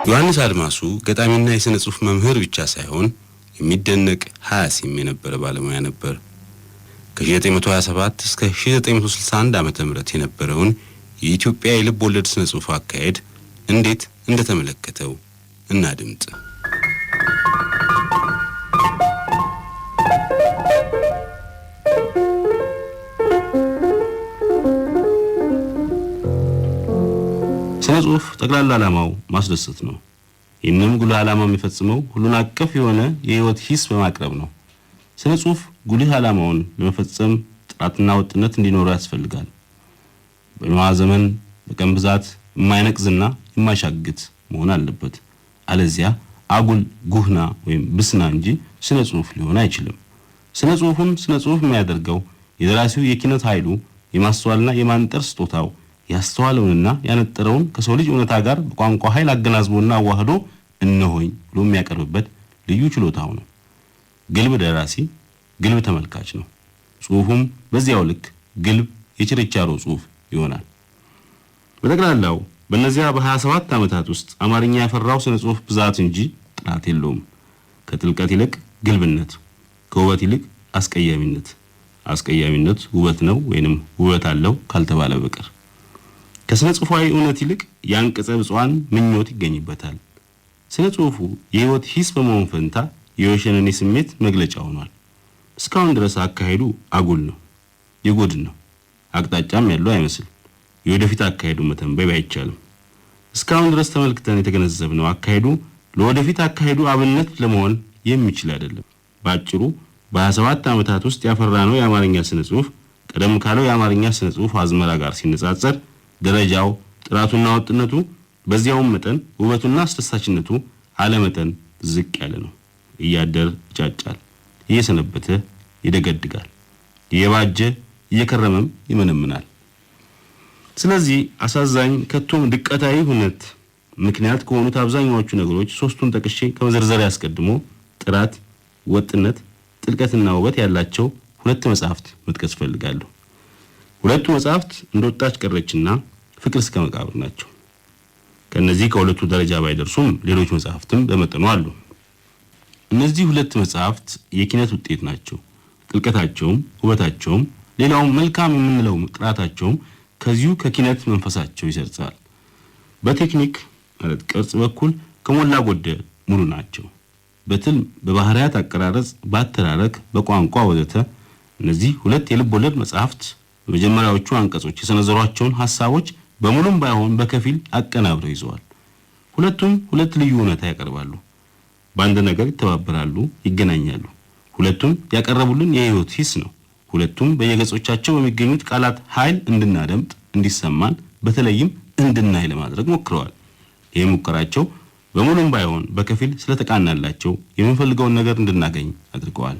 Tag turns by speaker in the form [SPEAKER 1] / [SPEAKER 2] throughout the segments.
[SPEAKER 1] ዮሐንስ አድማሱ ገጣሚና የሥነ ጽሑፍ መምህር ብቻ ሳይሆን የሚደነቅ ሐሳብ የነበረ ባለሙያ ነበር። ከ1927 እስከ 1961 ዓመተ ምህረት የነበረውን የኢትዮጵያ የልብ ወለድ ሥነ ጽሑፍ አካሄድ እንዴት እንደተመለከተው እናድምጥ። ሥነ ጽሑፍ ጠቅላላ ዓላማው ማስደሰት ነው። ይህንም ጉልህ ዓላማ የሚፈጽመው ሁሉን አቀፍ የሆነ የህይወት ሂስ በማቅረብ ነው። ሥነ ጽሑፍ ጉልህ ዓላማውን ለመፈጸም ጥራትና ወጥነት እንዲኖረው ያስፈልጋል። በመዋ ዘመን በቀን ብዛት የማይነቅዝና የማይሻግት መሆን አለበት። አለዚያ አጉል ጉህና ወይም ብስና እንጂ ሥነ ጽሑፍ ሊሆን አይችልም። ሥነ ጽሑፍን ሥነ ጽሑፍ የሚያደርገው የደራሲው የኪነት ኃይሉ፣ የማስተዋልና የማንጠር ስጦታው ያስተዋለውንና ያነጠረውን ከሰው ልጅ እውነታ ጋር በቋንቋ ኃይል አገናዝቦና አዋህዶ እነሆኝ ብሎ የሚያቀርብበት ልዩ ችሎታው ነው። ግልብ ደራሲ ግልብ ተመልካች ነው። ጽሑፉም በዚያው ልክ ግልብ የችርቻሮ ጽሑፍ ይሆናል። በጠቅላላው በእነዚያ በ27 ዓመታት ውስጥ አማርኛ ያፈራው ሥነ ጽሑፍ ብዛት እንጂ ጥራት የለውም። ከጥልቀት ይልቅ ግልብነት፣ ከውበት ይልቅ አስቀያሚነት፣ አስቀያሚነት ውበት ነው ወይንም ውበት አለው ካልተባለ በቀር ከሥነ ጽሑፋዊ እውነት ይልቅ ያንቀጸ ብፁዓን ምኞት ይገኝበታል። ሥነ ጽሑፉ የህይወት ሂስ በመሆን ፈንታ የወሸነኔ ስሜት መግለጫ ሆኗል። እስካሁን ድረስ አካሄዱ አጉል ነው፣ የጎድን ነው፣ አቅጣጫም ያለው አይመስል። የወደፊት አካሄዱ መተንበይ አይቻልም። እስካሁን ድረስ ተመልክተን የተገነዘብነው አካሄዱ ለወደፊት አካሄዱ አብነት ለመሆን የሚችል አይደለም። ባጭሩ በ27 ዓመታት ውስጥ ያፈራነው የአማርኛ ሥነ ጽሑፍ ቀደም ካለው የአማርኛ ሥነ ጽሑፍ አዝመራ ጋር ሲነጻጸር ደረጃው፣ ጥራቱና ወጥነቱ በዚያውም መጠን ውበቱና አስተሳችነቱ አለመጠን ዝቅ ያለ ነው። እያደር ይጫጫል፣ እየሰነበተ ይደገድጋል፣ እየባጀ እየከረመም ይመነምናል። ስለዚህ አሳዛኝ ከቶም ድቀታዊ ሁነት ምክንያት ከሆኑት አብዛኛዎቹ ነገሮች ሶስቱን ጠቅሼ ከመዘርዘር ያስቀድሞ ጥራት፣ ወጥነት፣ ጥልቀትና ውበት ያላቸው ሁለት መጻሕፍት መጥቀስ ፈልጋለሁ። ሁለቱ መጻሕፍት እንደወጣች ቀረችና ፍቅር እስከ መቃብር ናቸው። ከነዚህ ከሁለቱ ደረጃ ባይደርሱም ሌሎች መጻሕፍትም በመጠኑ አሉ። እነዚህ ሁለት መጻሕፍት የኪነት ውጤት ናቸው። ጥልቀታቸውም ውበታቸውም ሌላውም መልካም የምንለው ጥራታቸውም ከዚሁ ከኪነት መንፈሳቸው ይሰርጻል። በቴክኒክ ማለት ቅርጽ በኩል ከሞላ ጎደል ሙሉ ናቸው። በትልም በባህሪያት አቀራረጽ፣ በአተራረክ፣ በቋንቋ ወዘተ እነዚህ ሁለት የልብ ወለድ መጻሕፍት በመጀመሪያዎቹ አንቀጾች የሰነዘሯቸውን ሐሳቦች በሙሉም ባይሆን በከፊል አቀናብረው ይዘዋል። ሁለቱም ሁለት ልዩ እውነታ ያቀርባሉ። በአንድ ነገር ይተባበራሉ፣ ይገናኛሉ። ሁለቱም ያቀረቡልን የህይወት ሂስ ነው። ሁለቱም በየገጾቻቸው በሚገኙት ቃላት ኃይል እንድናደምጥ፣ እንዲሰማን፣ በተለይም እንድናይ ለማድረግ ሞክረዋል። ይህ ሙከራቸው በሙሉም ባይሆን በከፊል ስለተቃናላቸው የምንፈልገውን ነገር እንድናገኝ አድርገዋል።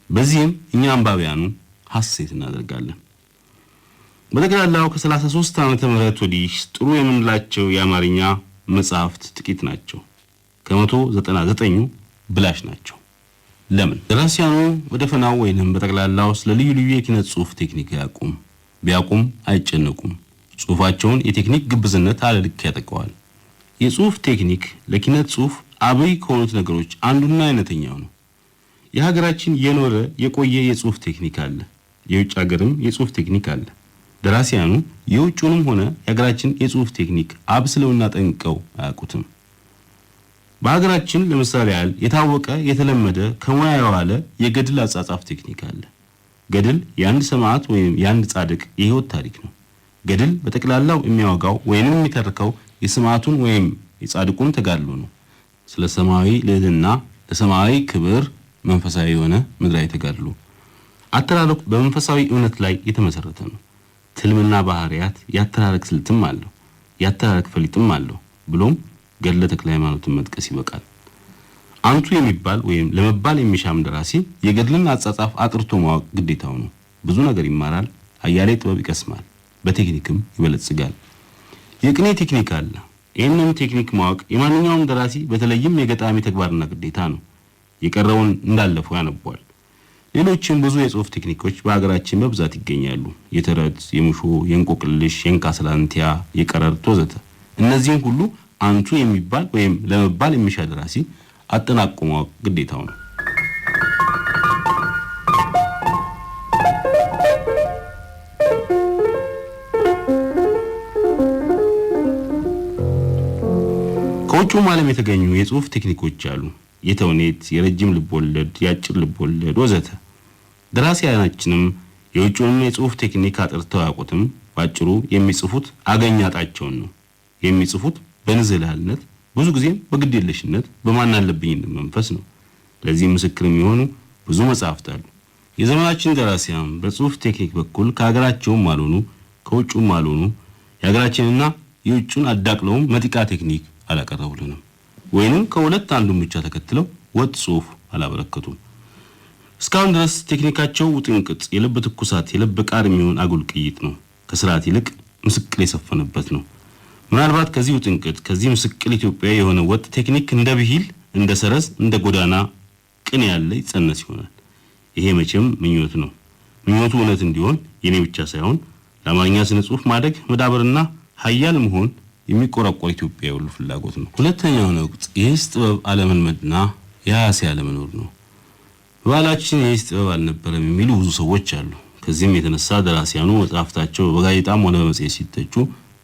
[SPEAKER 1] በዚህም እኛ አንባቢያኑ ሐሴት እናደርጋለን። በጠቅላላው ከ33 ዓመተ ምህረት ወዲህ ጥሩ የምንላቸው የአማርኛ መጻሕፍት ጥቂት ናቸው። ከ199ኙ ብላሽ ናቸው። ለምን? ደራሲያኑ በደፈናው ወይንም በጠቅላላው ስለ ልዩ ልዩ የኪነት ጽሑፍ ቴክኒክ ያቁም ቢያቁም አይጨነቁም። ጽሑፋቸውን የቴክኒክ ግብዝነት አለልክ ያጠቀዋል። የጽሑፍ ቴክኒክ ለኪነት ጽሑፍ አብይ ከሆኑት ነገሮች አንዱና አይነተኛው ነው። የሀገራችን የኖረ የቆየ የጽሑፍ ቴክኒክ አለ። የውጭ ሀገርም የጽሑፍ ቴክኒክ አለ። ደራሲያኑ የውጭውንም ሆነ የሀገራችን የጽሑፍ ቴክኒክ አብስለውና ጠንቀው አያውቁትም። በሀገራችን ለምሳሌ ያህል የታወቀ የተለመደ ከሙያ የዋለ የገድል አጻጻፍ ቴክኒክ አለ። ገድል የአንድ ሰማዕት ወይም የአንድ ጻድቅ የህይወት ታሪክ ነው። ገድል በጠቅላላው የሚያወጋው ወይንም የሚተርከው የሰማዕቱን ወይም የጻድቁን ተጋድሎ ነው። ስለ ሰማያዊ ልዕልና፣ ለሰማያዊ ክብር፣ መንፈሳዊ የሆነ ምድራዊ ተጋድሎ። አተራረኩ በመንፈሳዊ እውነት ላይ የተመሰረተ ነው። ትልምና ባህሪያት ያተራረክ ስልትም አለው፣ ያተራረክ ፈሊጥም አለው። ብሎም ገድለ ተክለ ሃይማኖትን መጥቀስ ይበቃል። አንቱ የሚባል ወይም ለመባል የሚሻም ደራሲ የገድልን አጻጻፍ አጥርቶ ማወቅ ግዴታው ነው። ብዙ ነገር ይማራል፣ አያሌ ጥበብ ይቀስማል፣ በቴክኒክም ይበለጽጋል። የቅኔ ቴክኒክ አለ። ይህንን ቴክኒክ ማወቅ የማንኛውም ደራሲ በተለይም የገጣሚ ተግባርና ግዴታ ነው። የቀረውን እንዳለፈው ያነቧል። ሌሎችም ብዙ የጽሁፍ ቴክኒኮች በአገራችን በብዛት ይገኛሉ። የተረት፣ የሙሾ፣ የእንቆቅልሽ፣ የእንካስላንቲያ፣ የቀረርቶ ወዘተ። እነዚህን ሁሉ አንቱ የሚባል ወይም ለመባል የሚሻ ደራሲ አጠናቅቆ ማወቅ ግዴታው ነው። ከውጭው ዓለም የተገኙ የጽሁፍ ቴክኒኮች አሉ። የተውኔት፣ የረጅም ልቦለድ፣ የአጭር ልቦለድ ወዘተ። ደራሲያናችንም የውጭውን የጽሁፍ ቴክኒክ አጥርተው ያውቁትም። ባጭሩ የሚጽፉት አገኛጣቸውን ነው። የሚጽፉት በንዝህላልነት፣ ብዙ ጊዜ በግዴለሽነት፣ በማናለብኝነት መንፈስ ነው። ለዚህ ምስክር የሚሆኑ ብዙ መጻሕፍት አሉ። የዘመናችን ደራሲያን በጽሁፍ ቴክኒክ በኩል ከሀገራቸውም አልሆኑ ከውጭውም አልሆኑ የሀገራችንና የውጭውን አዳቅለው መጢቃ ቴክኒክ አላቀረቡልንም። ወይንም ከሁለት አንዱን ብቻ ተከትለው ወጥ ጽሁፍ አላበረከቱም። እስካሁን ድረስ ቴክኒካቸው ውጥንቅጥ፣ የልብ ትኩሳት፣ የልብ ቃር የሚሆን አጉል ቅይጥ ነው። ከስርዓት ይልቅ ምስቅል የሰፈነበት ነው። ምናልባት ከዚህ ውጥንቅጥ ከዚህ ምስቅል ኢትዮጵያ የሆነ ወጥ ቴክኒክ እንደ ብሂል፣ እንደ ሰረዝ፣ እንደ ጎዳና ቅን ያለ ይጸነስ ይሆናል። ይሄ መቼም ምኞት ነው። ምኞቱ እውነት እንዲሆን የኔ ብቻ ሳይሆን ለአማርኛ ስነ ጽሁፍ ማደግ መዳበርና ሀያል መሆን የሚቆረቆር ኢትዮጵያ ሁሉ ፍላጎት ነው። ሁለተኛው ወቅት የሂስ ጥበብ አለመልመድና የሐሳብ አለመኖር ነው። በባህላችን የሂስ ጥበብ አልነበረም የሚሉ ብዙ ሰዎች አሉ። ከዚህም የተነሳ ደራሲያኑ መጽሐፍታቸው በጋዜጣም ሆነ በመጽሔት ሲተቹ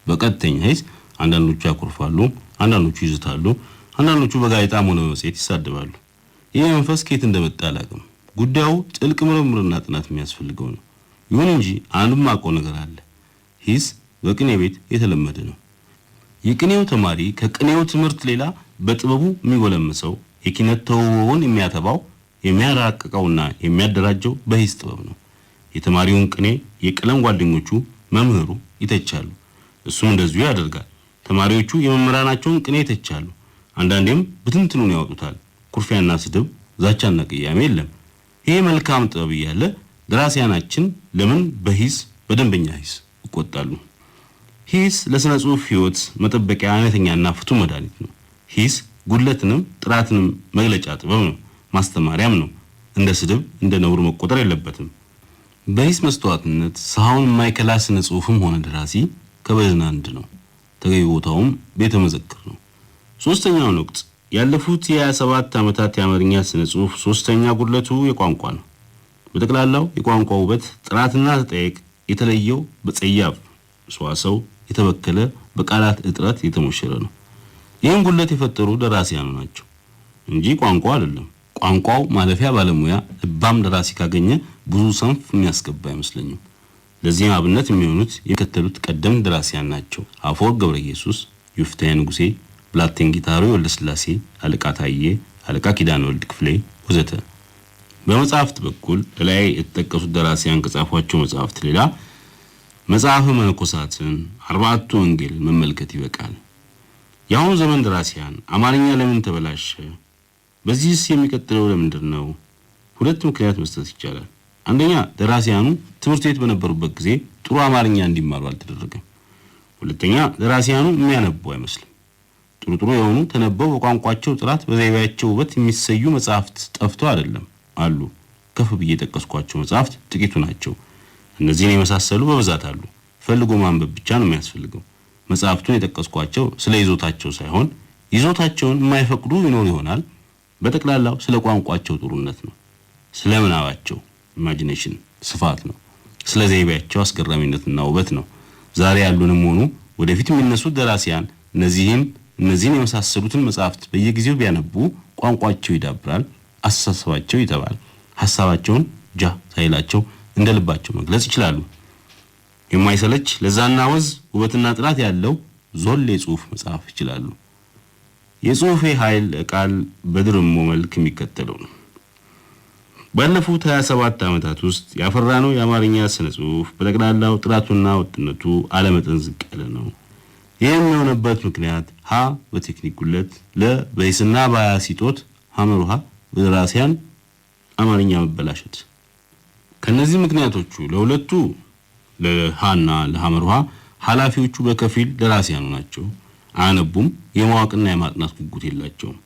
[SPEAKER 1] በቀጥተኛ ሂስ አንዳንዶቹ ያኮርፋሉ፣ አንዳንዶቹ ይዝታሉ፣ አንዳንዶቹ በጋዜጣም ሆነ በመጽሔት ይሳደባሉ። ይህ መንፈስ ከየት እንደመጣ አላውቅም። ጉዳዩ ጥልቅ ምርምርና ጥናት የሚያስፈልገው ነው። ይሁን እንጂ አንድም አውቀው ነገር አለ። ሂስ በቅኔ ቤት የተለመደ ነው። የቅኔው ተማሪ ከቅኔው ትምህርት ሌላ በጥበቡ የሚጎለምሰው የኪነት ተውቦውን የሚያተባው የሚያራቅቀውና የሚያደራጀው በሂስ ጥበብ ነው። የተማሪውን ቅኔ የቀለም ጓደኞቹ መምህሩ ይተቻሉ፣ እሱም እንደዚሁ ያደርጋል። ተማሪዎቹ የመምህራናቸውን ቅኔ ይተቻሉ፣ አንዳንዴም ብትንትኑን ያወጡታል። ኩርፊያና ስድብ፣ ዛቻና ቅያሜ የለም። ይሄ መልካም ጥበብ እያለ ደራሲያናችን ለምን በሂስ በደንበኛ ሂስ ይቆጣሉ? ሂስ ለስነ ጽሁፍ ህይወት መጠበቂያ አይነተኛና ፍቱን መድኃኒት ነው። ሂስ ጉድለትንም ጥራትንም መግለጫ ጥበብ ነው፣ ማስተማሪያም ነው። እንደ ስድብ እንደ ነውር መቆጠር የለበትም። በሂስ መስተዋትነት ሰሃውን የማይከላ ስነ ጽሁፍም ሆነ ደራሲ ከበዝና አንድ ነው። ተገቢ ቦታውም ቤተ መዘክር ነው። ሶስተኛው ወቅት ያለፉት የ27 ዓመታት የአማርኛ ስነ ጽሁፍ ሶስተኛ ጉድለቱ የቋንቋ ነው። በጠቅላላው የቋንቋ ውበት ጥራትና ተጠያቅ የተለየው በጸያፍ ሰዋሰው የተበከለ በቃላት እጥረት የተሞሸረ ነው። ይህን ጉድለት የፈጠሩ ደራሲያኑ ናቸው እንጂ ቋንቋው አይደለም። ቋንቋው ማለፊያ ባለሙያ ልባም ደራሲ ካገኘ ብዙ ሰንፍ የሚያስገባ አይመስለኝም። ለዚህ አብነት የሚሆኑት የከተሉት ቀደም ደራሲያን ናቸው። አፈወርቅ ገብረ ኢየሱስ፣ ዩፍታሔ ንጉሴ፣ ብላቴን ጊታሩ ወልደ ስላሴ፣ አለቃ ታዬ፣ አለቃ ኪዳነ ወልድ ክፍሌ ወዘተ። በመጽሐፍት በኩል ላይ የተጠቀሱት ደራሲያን ከጻፏቸው መጽሐፍት ሌላ መጽሐፈ መነኮሳትን፣ አርባዕቱ ወንጌል መመልከት ይበቃል። የአሁኑ ዘመን ደራሲያን አማርኛ ለምን ተበላሸ? በዚህስ የሚቀጥለው ለምንድን ነው? ሁለት ምክንያት መስጠት ይቻላል። አንደኛ ደራሲያኑ ትምህርት ቤት በነበሩበት ጊዜ ጥሩ አማርኛ እንዲማሩ አልተደረገም። ሁለተኛ ደራሲያኑ የሚያነቡ አይመስልም። ጥሩ የሆኑ ተነበው በቋንቋቸው ጥራት በዘይቤያቸው ውበት የሚሰዩ መጽሐፍት ጠፍተው አይደለም፣ አሉ። ከፍ ብዬ ጠቀስኳቸው መጽሐፍት ጥቂቱ ናቸው። እነዚህን የመሳሰሉ በብዛት አሉ። ፈልጎ ማንበብ ብቻ ነው የሚያስፈልገው። መጽሐፍቱን የጠቀስኳቸው ስለ ይዞታቸው ሳይሆን ይዞታቸውን የማይፈቅዱ ይኖር ይሆናል። በጠቅላላው ስለ ቋንቋቸው ጥሩነት ነው። ስለ ምናባቸው ኢማጂኔሽን ስፋት ነው። ስለ ዘይቤያቸው አስገራሚነትና ውበት ነው። ዛሬ ያሉንም ሆኑ ወደፊት የሚነሱት ደራሲያን እነዚህን የመሳሰሉትን መጽሐፍት በየጊዜው ቢያነቡ ቋንቋቸው ይዳብራል፣ አስተሳሰባቸው ይተባል፣ ሐሳባቸውን ጃ ሳይላቸው እንደ ልባቸው መግለጽ ይችላሉ። የማይሰለች ለዛና ወዝ ውበትና ጥራት ያለው ዞል የጽሁፍ መጽሐፍ ይችላሉ። የጽሁፌ ኃይል ቃል በድርሞ መልክ የሚከተለው ነው። ባለፉት 27 ዓመታት ውስጥ ያፈራነው የአማርኛ ስነ ጽሁፍ በጠቅላላው ጥራቱና ወጥነቱ አለመጠን ዝቅ ያለ ነው። ይህም የሆነበት ምክንያት ሀ በቴክኒክ ጉድለት፣ ለ በሂስና በሐሲጦት፣ ሐመሩሃ በደራሲያን አማርኛ መበላሸት። ከነዚህ ምክንያቶቹ ለሁለቱ ለሃና ለሐመሩሃ ኃላፊዎቹ በከፊል ደራሲያኑ ናቸው። አያነቡም፣ የማወቅና የማጥናት ጉጉት የላቸውም።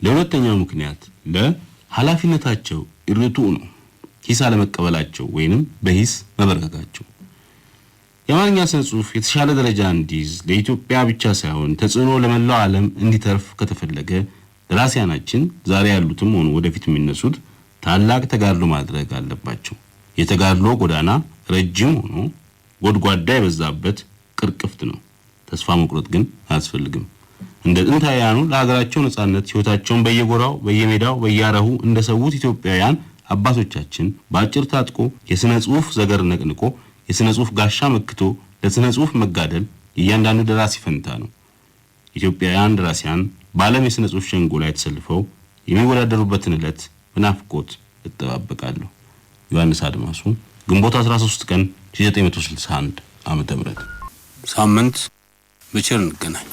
[SPEAKER 1] ለሁለተኛው ምክንያት ለኃላፊነታቸው እርቱ ነው። ሂስ አለመቀበላቸው ወይንም በሂስ መበረከካቸው። የአማርኛ ስነ ጽሑፍ የተሻለ ደረጃ እንዲይዝ ለኢትዮጵያ ብቻ ሳይሆን ተጽዕኖ ለመላው ዓለም እንዲተርፍ ከተፈለገ ደራሲያናችን ዛሬ ያሉትም ሆኑ ወደፊት የሚነሱት ታላቅ ተጋድሎ ማድረግ አለባቸው። የተጋድሎ ጎዳና ረጅም ሆኖ ጎድጓዳ የበዛበት ቅርቅፍት ነው። ተስፋ መቁረጥ ግን አያስፈልግም። እንደ ጥንታውያኑ ለሀገራቸው ነጻነት ሕይወታቸውን በየጎራው በየሜዳው በየአረሁ እንደሰዉት ኢትዮጵያውያን አባቶቻችን በአጭር ታጥቆ የስነ ጽሑፍ ዘገር ነቅንቆ የስነ ጽሑፍ ጋሻ መክቶ ለስነ ጽሑፍ መጋደል እያንዳንዱ ደራሲ ፈንታ ነው። ኢትዮጵያውያን ደራሲያን በዓለም የስነ ጽሑፍ ሸንጎ ላይ ተሰልፈው የሚወዳደሩበትን ዕለት በናፍቆት እጠባበቃለሁ። ዮሐንስ አድማሱ ግንቦት 13 ቀን 1961 ዓ.ም። ሳምንት በቸር እንገናኝ።